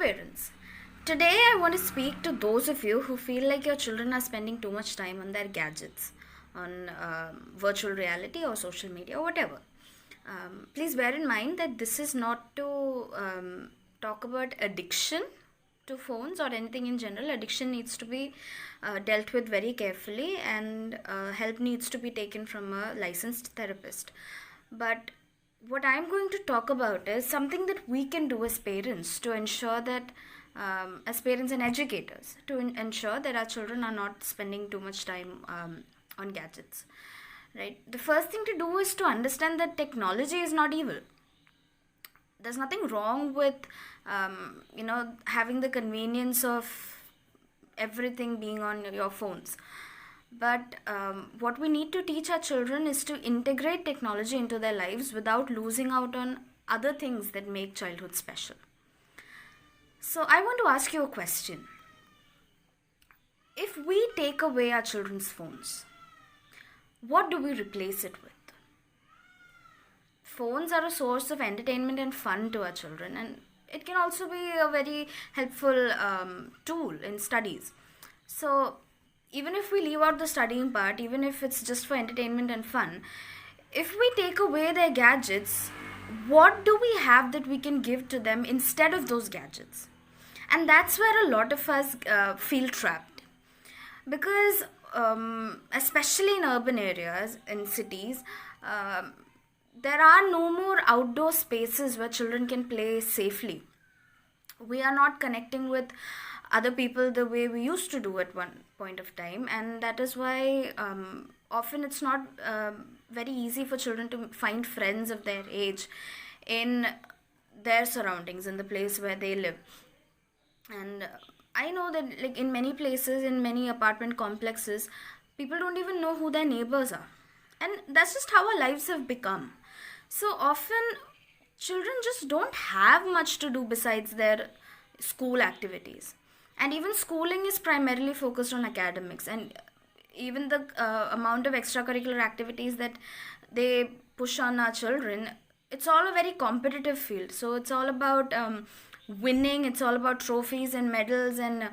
parents. Today, I want to speak to those of you who feel like your children are spending too much time on their gadgets, on virtual reality or social media or whatever. Please bear in mind that this is not to talk about addiction to phones or anything in general. Addiction needs to be dealt with very carefully, and help needs to be taken from a licensed therapist. But what I'm going to talk about is something that we can do as parents to ensure that, as parents and educators, to ensure that our children are not spending too much time on gadgets. Right? The first thing to do is to understand that technology is not evil. There's nothing wrong with, having the convenience of everything being on your phones. But what we need to teach our children is to integrate technology into their lives without losing out on other things that make childhood special. So I want to ask you a question. If we take away our children's phones, what do we replace it with? Phones are a source of entertainment and fun to our children, and it can also be a very helpful tool in studies. So even if we leave out the studying part, even if it's just for entertainment and fun, if we take away their gadgets, what do we have that we can give to them instead of those gadgets? And that's where a lot of us feel trapped. Because especially in urban areas, in cities, there are no more outdoor spaces where children can play safely. We are not connecting with other people the way we used to do at one point of time, and that is why often it's not very easy for children to find friends of their age in their surroundings, in the place where they live. And I know that, like, in many places, in many apartment complexes, people don't even know who their neighbors are, and that's just how our lives have become. So often children just don't have much to do besides their school activities, and even schooling is primarily focused on academics, and even the amount of extracurricular activities that they push on our children, it's all a very competitive field. So it's all about winning, it's all about trophies and medals and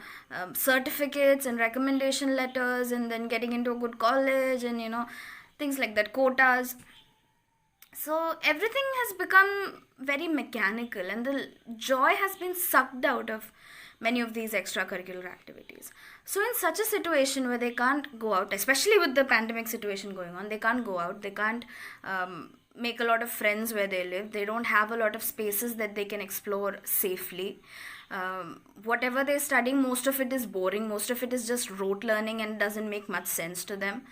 certificates and recommendation letters, and then getting into a good college, and things like that, quotas. So everything has become very mechanical, and the joy has been sucked out of many of these extracurricular activities. So in such a situation where they can't go out, especially with the pandemic situation going on, they can't go out, they can't make a lot of friends where they live, they don't have a lot of spaces that they can explore safely. Whatever they're studying, most of it is boring, most of it is just rote learning and doesn't make much sense to them.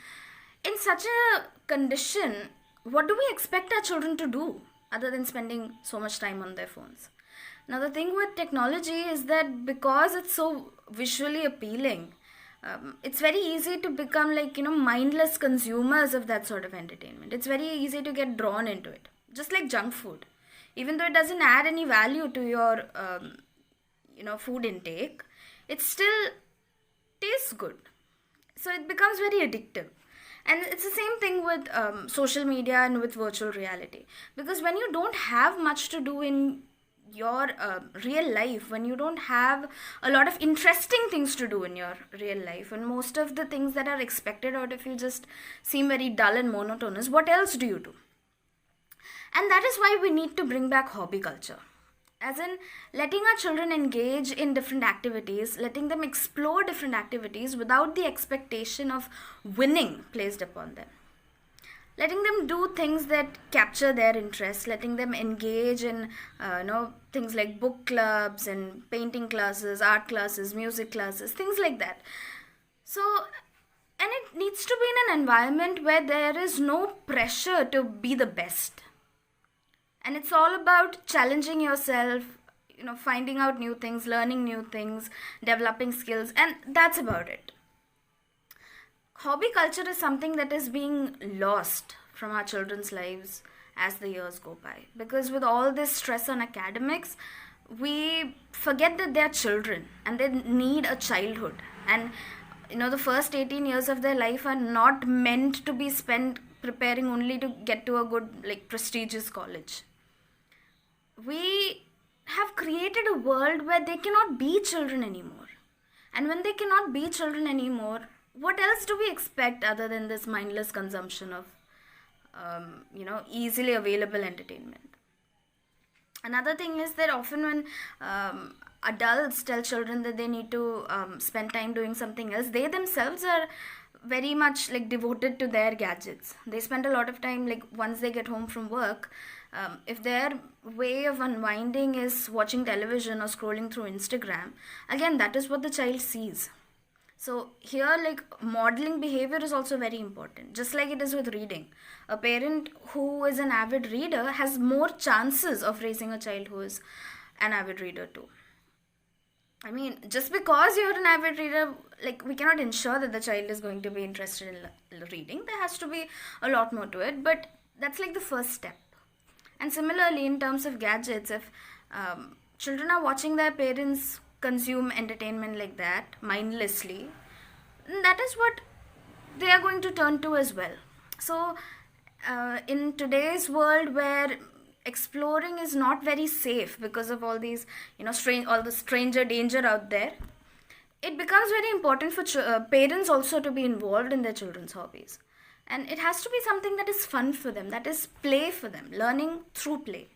In such a condition, what do we expect our children to do other than spending so much time on their phones? Now, the thing with technology is that because it's so visually appealing, it's very easy to become mindless consumers of that sort of entertainment. It's very easy to get drawn into it, just like junk food. Even though it doesn't add any value to your food intake, it still tastes good. So it becomes very addictive. And it's the same thing with social media and with virtual reality. Because when you don't have much to do in your real life, when you don't have a lot of interesting things to do in your real life, and most of the things that are expected out of you just seem very dull and monotonous, what else do you do? And that is why we need to bring back hobby culture. As in, letting our children engage in different activities, letting them explore different activities without the expectation of winning placed upon them. Letting them do things that capture their interest, letting them engage in things like book clubs and painting classes, art classes, music classes, things like that. So, and it needs to be in an environment where there is no pressure to be the best. And it's all about challenging yourself, finding out new things, learning new things, developing skills, and that's about it. Hobby culture is something that is being lost from our children's lives as the years go by. Because with all this stress on academics, we forget that they're children and they need a childhood. And, the first 18 years of their life are not meant to be spent preparing only to get to a good, prestigious college. We have created a world where they cannot be children anymore. And when they cannot be children anymore, what else do we expect other than this mindless consumption of, easily available entertainment? Another thing is that often when adults tell children that they need to spend time doing something else, they themselves are very much like devoted to their gadgets. They spend a lot of time, like once they get home from work, if their way of unwinding is watching television or scrolling through Instagram, again, that is what the child sees. So here, like, modeling behavior is also very important, just like it is with reading. A parent who is an avid reader has more chances of raising a child who is an avid reader too. I mean, just because you're an avid reader, like, we cannot ensure that the child is going to be interested in reading. There has to be a lot more to it, but that's like the first step. And similarly, in terms of gadgets, if children are watching their parents consume entertainment like that mindlessly, that is what they are going to turn to as well. So in today's world where exploring is not very safe because of all these all the stranger danger out there, it becomes very important for parents also to be involved in their children's hobbies, and it has to be something that is fun for them, that is play for them, learning through play.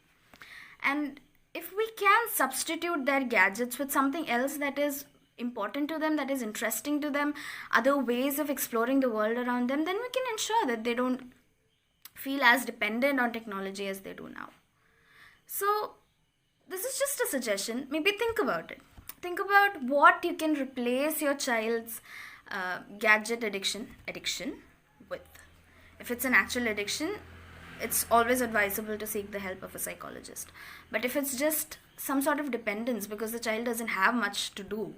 And if we can substitute their gadgets with something else that is important to them, that is interesting to them, other ways of exploring the world around them, then we can ensure that they don't feel as dependent on technology as they do now. So this is just a suggestion. Maybe think about it. Think about what you can replace your child's gadget addiction with. If it's an actual addiction, it's always advisable to seek the help of a psychologist. But if it's just some sort of dependence because the child doesn't have much to do,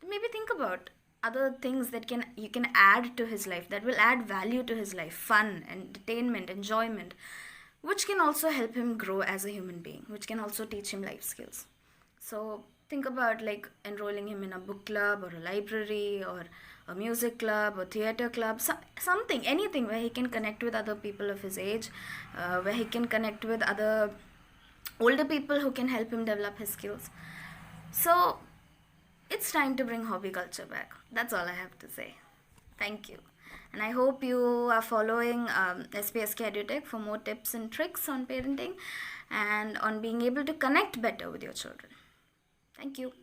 then maybe think about other things that you can add to his life, that will add value to his life, fun, entertainment, enjoyment, which can also help him grow as a human being, which can also teach him life skills. So think about like enrolling him in a book club or a library or a music club or theater club, something, anything where he can connect with other people of his age, where he can connect with other older people who can help him develop his skills. So it's time to bring hobby culture back. That's all I have to say. Thank you. And I hope you are following SPSK EduTech for more tips and tricks on parenting and on being able to connect better with your children. Thank you.